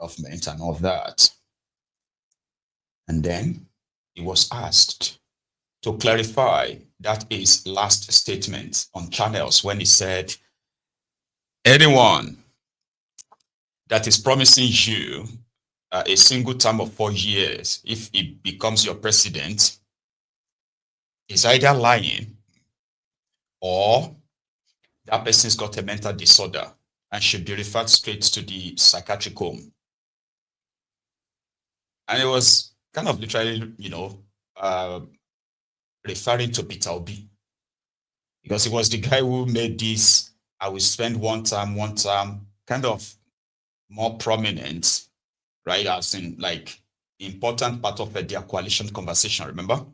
government and all that. And then he was asked to clarify that his last statement on channels when he said, anyone that is promising you a single term of 4 years if he becomes your president is either lying or that person's got a mental disorder and should be referred straight to the psychiatric home. And it was kind of literally, referring to Peter Obi, because he was the guy who made this, I will spend one time, kind of more prominent, right? As in like important part of their coalition conversation, remember?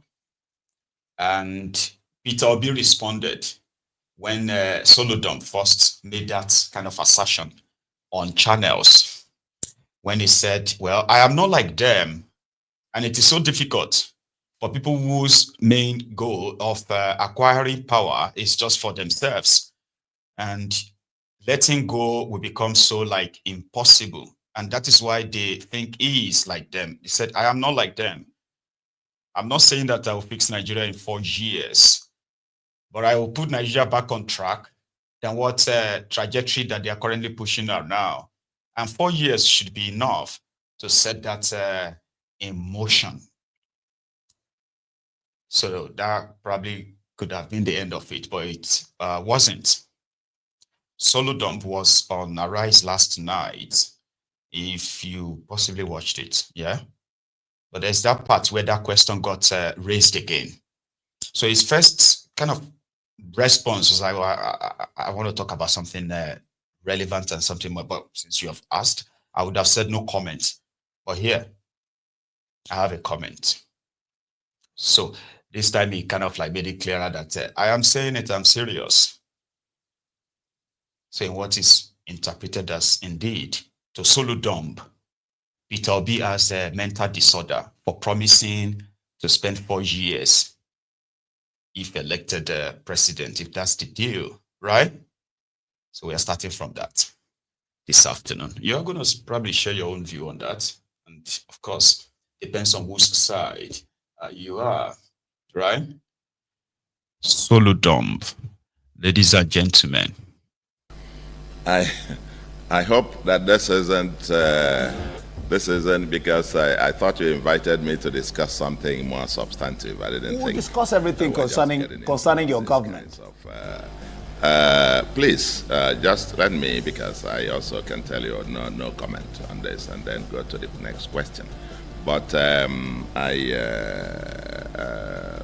And Peter Obi responded when Soludo first made that kind of assertion on channels, when he said, well, I am not like them, and it is so difficult for people whose main goal of acquiring power is just for themselves, and letting go will become so like impossible, and that is why they think he is like them. He said, I am not like them. I'm not saying that I will fix Nigeria in 4 years, but I will put Nigeria back on track than what trajectory that they are currently pushing out now. And 4 years should be enough to set that in motion. So that probably could have been the end of it, but it wasn't. Soludo was on Arise last night, if you possibly watched it, yeah? But there's that part where that question got raised again. So his first kind of response was like, I want to talk about something relevant and something more, but since you have asked, I would have said no comment. But here, I have a comment. So this time he kind of like made it clearer that I am saying it, I'm serious. Saying what is interpreted as indeed to Soludo, Peter Obi has a mental disorder for promising to spend 4 years if elected president, if that's the deal, right? So we are starting from that this afternoon. You're going to probably share your own view on that. And of course, depends on whose side you are, right? Soludo, ladies and gentlemen. I hope that this isn't because I thought you invited me to discuss something more substantive. I didn't think we'll discuss everything concerning your government. Please, just let me, because I also can tell you no comment on this, and then go to the next question. But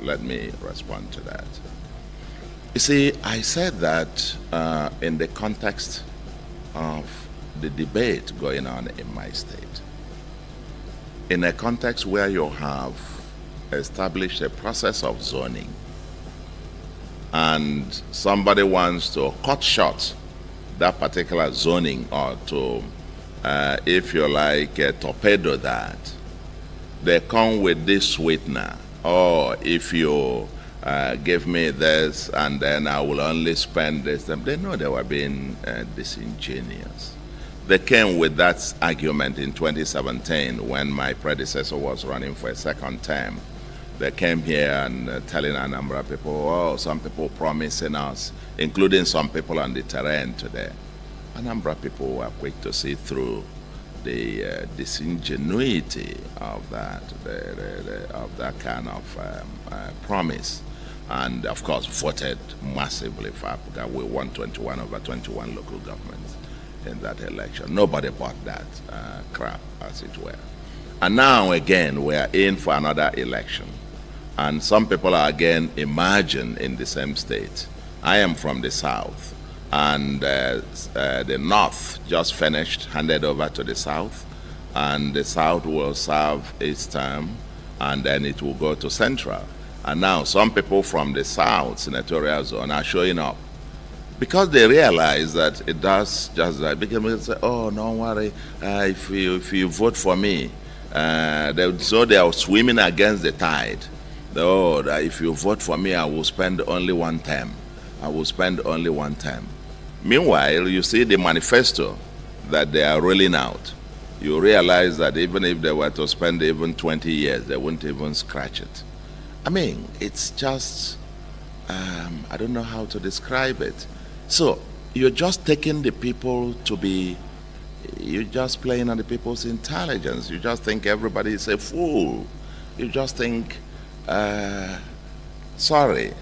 let me respond to that. You see, I said that in the context of the debate going on in my state, in a context where you have established a process of zoning, and somebody wants to cut short that particular zoning, or to, if you like, torpedo that, they come with this sweetener. Oh, if you give me this and then I will only spend this. They know they were being disingenuous. They came with that argument in 2017 when my predecessor was running for a second term. They came here and telling a number of people, oh, some people promising us, including some people on the terrain today. A number of people were quick to see through the disingenuity of that, of that kind of promise. And of course voted massively for Africa. We won 21 over 21 local governments in that election. Nobody bought that crap, as it were. And now again, we are in for another election. And some people are again emerging in the same state. I am from the South, and the North just finished, handed over to the South, and the South will serve its term, and then it will go to Central. And now some people from the South senatorial zone are showing up because they realize that it does just that. Because they say, oh, don't worry, if you vote for me, so they are swimming against the tide. Oh, if you vote for me, I will spend only one term. I will spend only one term. Meanwhile, you see the manifesto that they are rolling out. you realize that even if they were to spend even 20 years, they wouldn't even scratch it. I mean, it's just, I don't know how to describe it. So you're just taking the people to be, you're just playing on the people's intelligence. You just think everybody is a fool. You just think, sorry.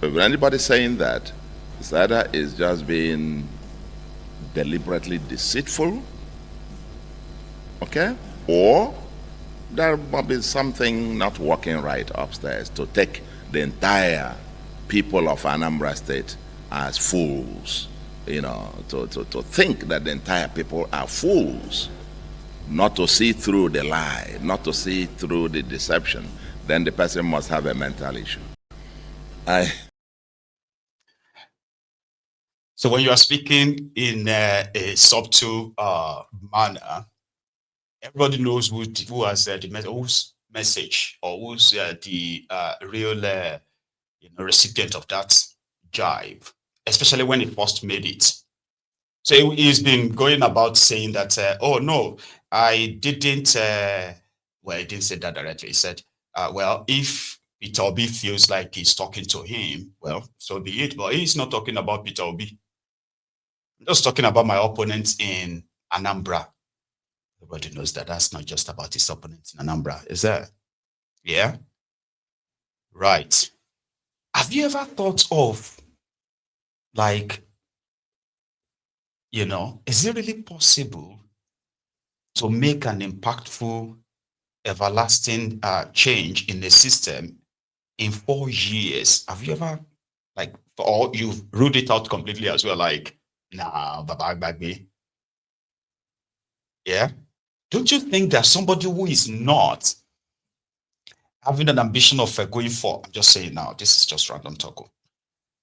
If anybody saying that, it's either is just being deliberately deceitful, okay, or there might be something not working right upstairs to take the entire people of Anambra State as fools, you know, to think that the entire people are fools, not to see through the lie, not to see through the deception, then the person must have a mental issue. So when you are speaking in a subtle manner, everybody knows who has whose message or who's the real recipient of that jibe, especially when he first made it. So he's been going about saying that, oh no, I didn't, well, he didn't say that directly. He said, well, if Peter Obi feels like he's talking to him, well, so be it. But he's not talking about Peter Obi. I'm just talking about my opponents in Anambra. Everybody knows that that's not just about his opponents in Anambra, is that? Yeah? Right. Have you ever thought of, like, is it really possible to make an impactful, everlasting change in the system in 4 years? Have you ever, like, or you've ruled it out completely as well, like, nah, baba bagbe? Yeah? Don't you think that somebody who is not having an ambition of going for, I'm just saying now, this is just random talk.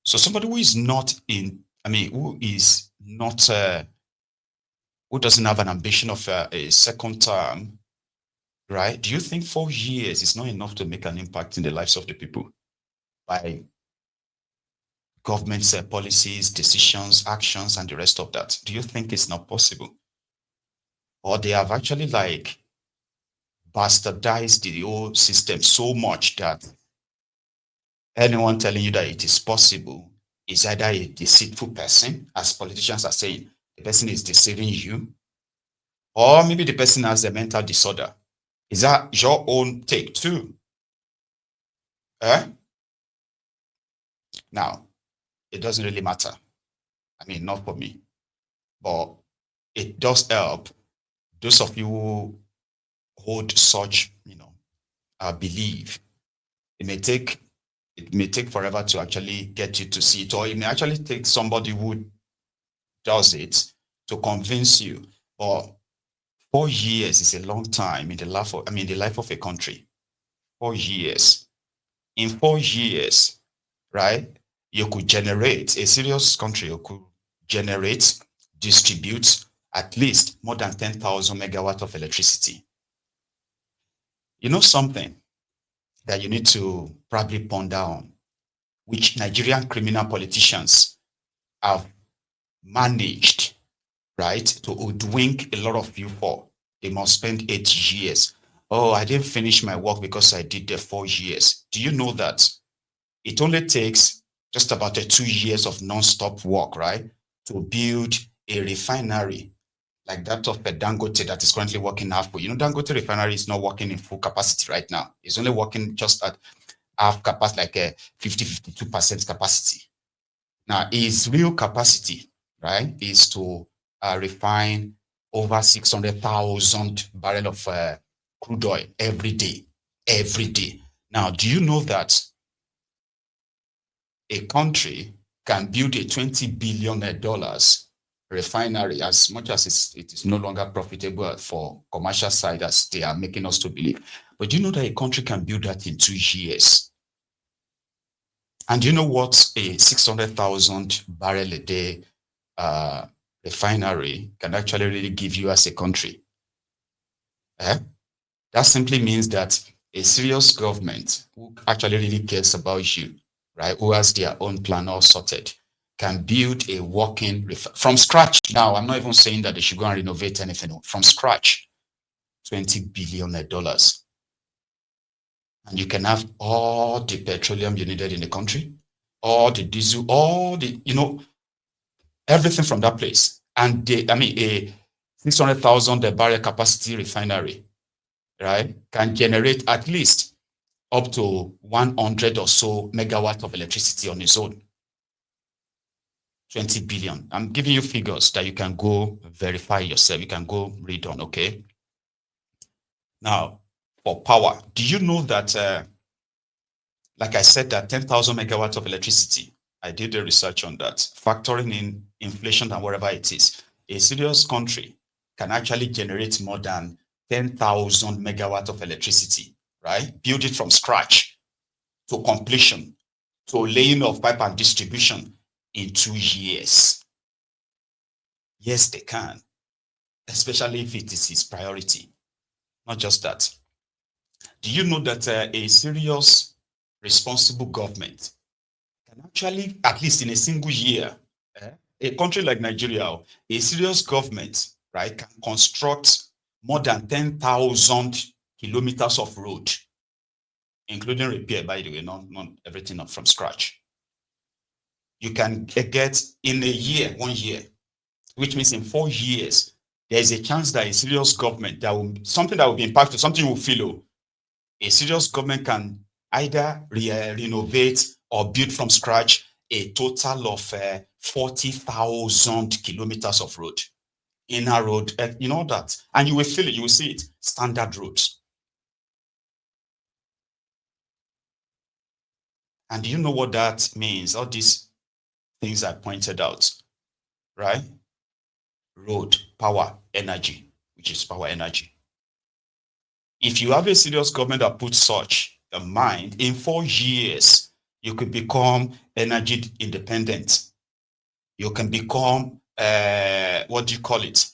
So somebody who is not who is not, who doesn't have an ambition of a second term, right? Do you think 4 years is not enough to make an impact in the lives of the people by government's policies, decisions, actions, and the rest of that? Do you think it's not possible? Or they have actually like bastardized the whole system so much that anyone telling you that it is possible is either a deceitful person, as politicians are saying, the person is deceiving you, or maybe the person has a mental disorder. Is that your own take too? Now, it doesn't really matter. I mean, not for me, but it does help those of you who hold such, belief. It may take forever to actually get you to see it, or it may actually take somebody who does it to convince you. But 4 years is a long time in the life of a country. 4 years. In 4 years, right? You could generate a serious country. You could generate, distribute at least more than 10,000 megawatts of electricity. You know something that you need to probably ponder on, which Nigerian criminal politicians have managed, right, to hoodwink a lot of you for. They must spend 8 years. Oh, I didn't finish my work because I did the 4 years. Do you know that it only takes just about 2 years of non-stop work, right, to build a refinery like that of Dangote that is currently working half. You know, Dangote refinery is not working in full capacity right now. It's only working just at half capacity, like a 52% capacity. Now, its real capacity, right, is to refine over 600,000 barrels of crude oil every day. Every day. Now, do you know that a country can build a $20 billion refinery, as much as it is no longer profitable for commercial side as they are making us to believe? But do you know that a country can build that in 2 years? And do you know what a 600,000 barrel a day refinery can actually really give you as a country? That simply means that a serious government who actually really cares about you, right, who has their own plan all sorted, can build a working from scratch. Now, I'm not even saying that they should go and renovate anything from scratch. $20 billion. And you can have all the petroleum you needed in the country, all the diesel, all the, everything from that place. And a 600,000 barrel capacity refinery, right, can generate at least up to 100 or so megawatts of electricity on its own. 20 billion. I'm giving you figures that you can go verify yourself. You can go read on, okay? Now, for power, do you know that, like I said, that 10,000 megawatts of electricity, I did the research on that, factoring in inflation and whatever it is, a serious country can actually generate more than 10,000 megawatts of electricity, right? Build it from scratch to completion, to laying of pipe and distribution in 2 years. Yes, they can, especially if it is its priority. Not just that. Do you know that a serious, responsible government can actually, at least in a single year, a country like Nigeria, a serious government, right, can construct more than 10,000 kilometers of road, including repair, by the way, not everything up from scratch. You can get in a year, 1 year, which means in 4 years, there's a chance that a serious government, something that will be impactful, something will follow. A serious government can either renovate or build from scratch a total of 40,000 kilometers of road, inner road, that. And you will feel it, you will see it, standard roads. And do you know what that means? All these things I pointed out, right? Road, power, energy, which is power energy. If you have a serious government that puts such a mind, in 4 years, you could become energy independent. You can become, what do you call it?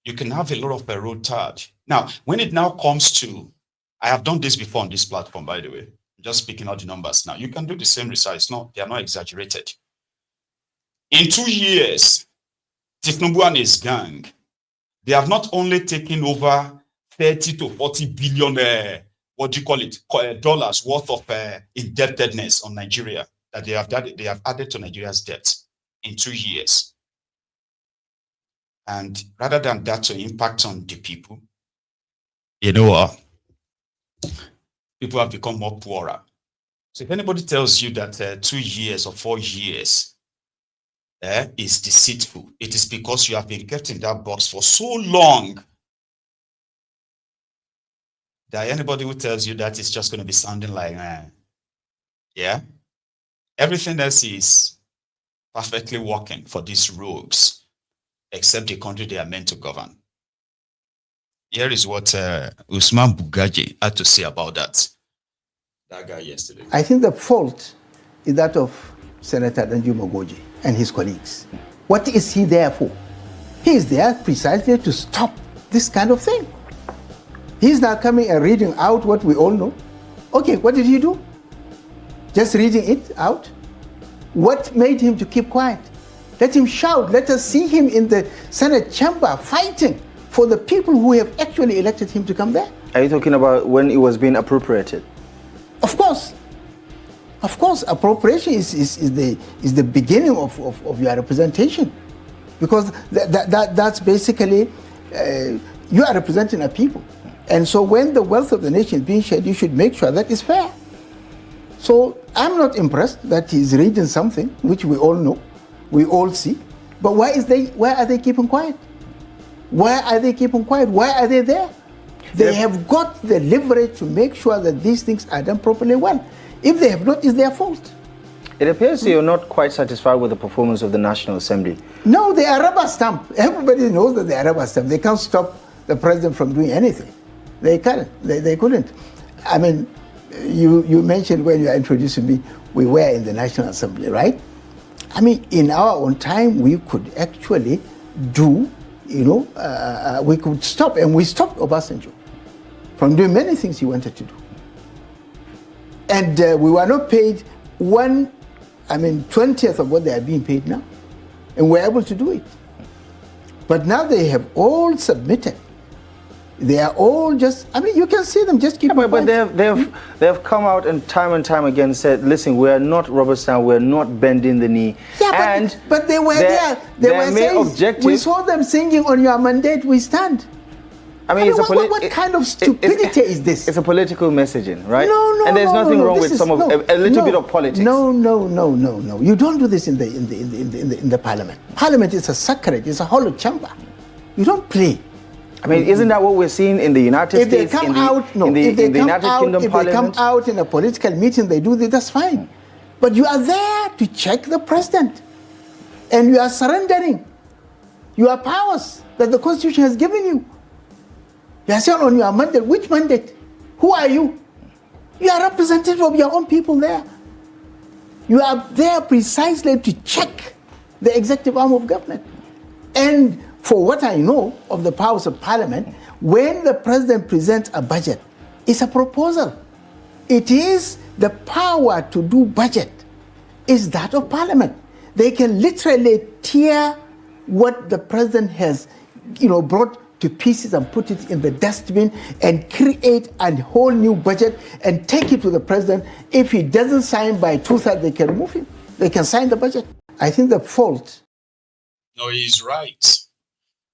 You can have a lot of road charge. Now, when it now comes to, I have done this before on this platform, by the way, just speaking out the numbers now. You can do the same research. No, they are not exaggerated. In 2 years, Tinubu and his gang, they have not only taken over 30 to 40 billion, dollars worth of indebtedness on Nigeria that they have added to Nigeria's debt in 2 years. And rather than that to impact on the people, people have become more poorer. So if anybody tells you that 2 years or 4 years is deceitful, it is because you have been kept in that box for so long that anybody who tells you that is just going to be sounding like, yeah. Everything else is perfectly working for these rogues, except the country they are meant to govern. Here is what Usman Bugaji had to say about that guy yesterday. I think the fault is that of Senator Danjuma Goje and his colleagues. What is he there for? He is there precisely to stop this kind of thing. He's now coming and reading out what we all know. Okay, what did he do? Just reading it out? What made him to keep quiet? Let him shout. Let us see him in the Senate chamber fighting for the people who have actually elected him to come there. Are you talking about when it was being appropriated? Of course. Of course, appropriation is the beginning of your representation. Because that's basically, you are representing a people. And so when the wealth of the nation is being shared, you should make sure that is fair. So I'm not impressed that he's reading something, which we all know, we all see. But why are they keeping quiet? Why are they keeping quiet? Why are they there? They have got the leverage to make sure that these things are done properly well. If they have not, it's their fault. It appears you're not quite satisfied with the performance of the National Assembly. No, they are rubber stamp. Everybody knows that they are rubber stamp. They can't stop the president from doing anything. They can't. They couldn't. I mean, you mentioned when you were introducing me, we were in the National Assembly, right? I mean, in our own time, we could actually do, we could stop, and we stopped Obasanjo from doing many things he wanted to do. And we were not paid 1 20th of what they are being paid now. And we're able to do it. But now they have all submitted. They are all just, you can see them just keep but they have come out and time again said, listen, we're not rubber stamp, we're not bending the knee. Yeah, and but they were there. They were saying, we saw them singing on your mandate, we stand. What kind of stupidity is this? It's a political messaging, right? No. And there's nothing wrong with a little bit of politics. No. You don't do this in the parliament. Parliament is a sacred, it's a hollow chamber. You don't play. Isn't that what we're seeing in the United States? If they come out in a political meeting, they do this, that's fine. But you are there to check the president. And you are surrendering your powers that the Constitution has given you. You are saying on your mandate, which mandate? Who are you? You are representative of your own people there. You are there precisely to check the executive arm of government. And for what I know of the powers of parliament, when the president presents a budget, it's a proposal. It is the power to do budget is that of parliament. They can literally tear what the president has, brought to pieces and put it in the dustbin and create a whole new budget and take it to the president. If he doesn't sign by 2/3, they can remove him. They can sign the budget. I think the fault. No, he's right.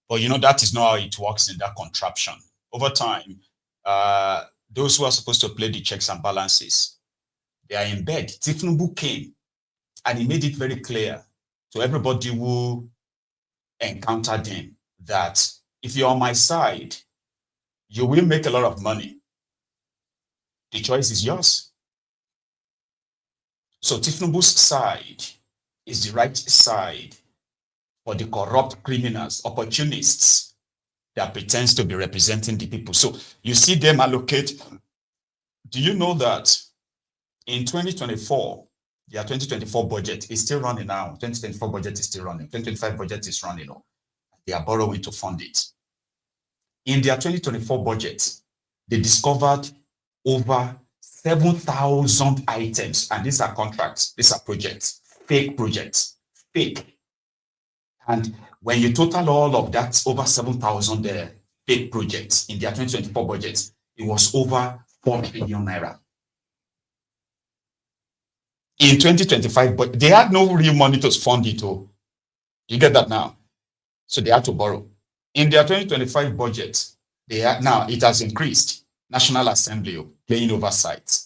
But that is not how it works in that contraption. Over time, those who are supposed to play the checks and balances, they are in bed. Tifnubu came and he made it very clear to everybody who encountered him that if you're on my side, you will make a lot of money. The choice is yours. So Tifnubu's side is the right side for the corrupt criminals, opportunists that pretends to be representing the people. So you see them allocate. Do you know that in 2024, their 2024 budget is still running now. 2024 budget is still running. 2025 budget is running. They are borrowing to fund it. In their 2024 budget, they discovered over 7,000 items, and these are contracts, these are projects, fake projects, fake. And when you total all of that, over 7,000 fake projects in their 2024 budget, it was over 4 trillion naira. In 2025, but they had no real money to fund it. You get that now? So they had to borrow. In their 2025 budget, now it has increased. National Assembly playing oversight.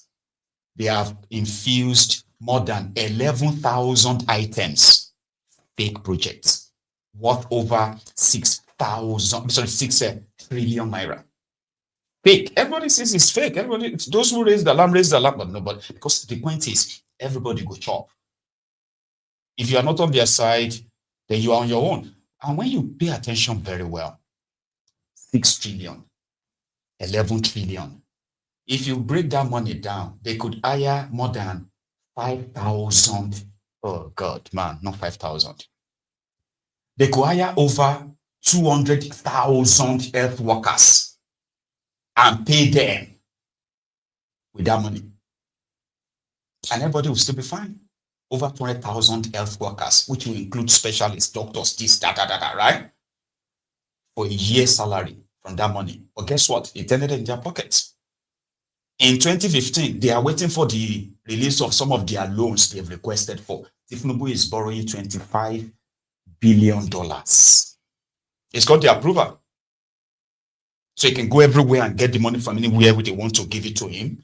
They have infused more than 11,000 items, fake projects, worth over 6 trillion naira. Fake. Everybody says it's fake. Those who raise the alarm, but nobody. Because the point is, everybody go chop. If you are not on their side, then you are on your own. And when you pay attention very well, 6 trillion, 11 trillion. If you break that money down, they could hire more than 5,000. Oh God, man, not 5,000. They could hire over 200,000 health workers and pay them with that money. And everybody will still be fine. Over 200,000 health workers, which will include specialists, doctors, this, that, right? For a year's salary from that money. But guess what? It ended in their pockets. In 2015, they are waiting for the release of some of their loans they've requested for. Tifnubu is borrowing $25 billion. It's got the approval. So he can go everywhere and get the money from anywhere they want to give it to him.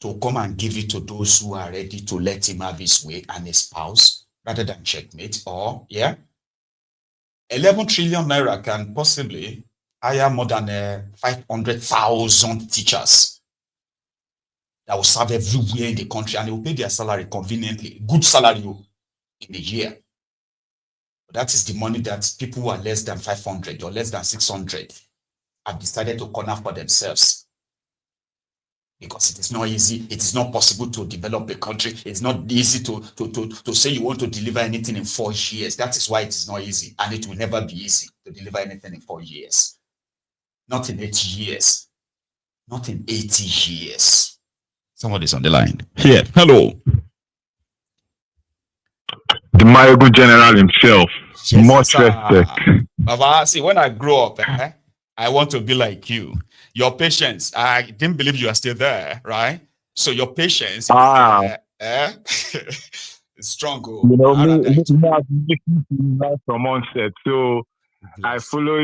To come and give it to those who are ready to let him have his way and his spouse, rather than checkmate. 11 trillion naira can possibly hire more than 500,000 teachers that will serve everywhere in the country, and they will pay their salary conveniently, good salary in a year. But that is the money that people who are less than 500 or less than 600 have decided to corner for themselves. Because it is not easy, it is not possible to develop a country. It's not easy to say you want to deliver anything in 4 years. That is why it is not easy, and it will never be easy to deliver anything in 4 years. Not in 8 years. Not in 80 years. Somebody's on the line. Here, hello. the Mayogu general himself. Yes, Much sir. respect. Baba, see, when I grow up, I want to be like you. Your patience, I didn't believe you are still there, right? So your patience is strong. You know, I've me, I've listened to you guys from onset, so I Bless. follow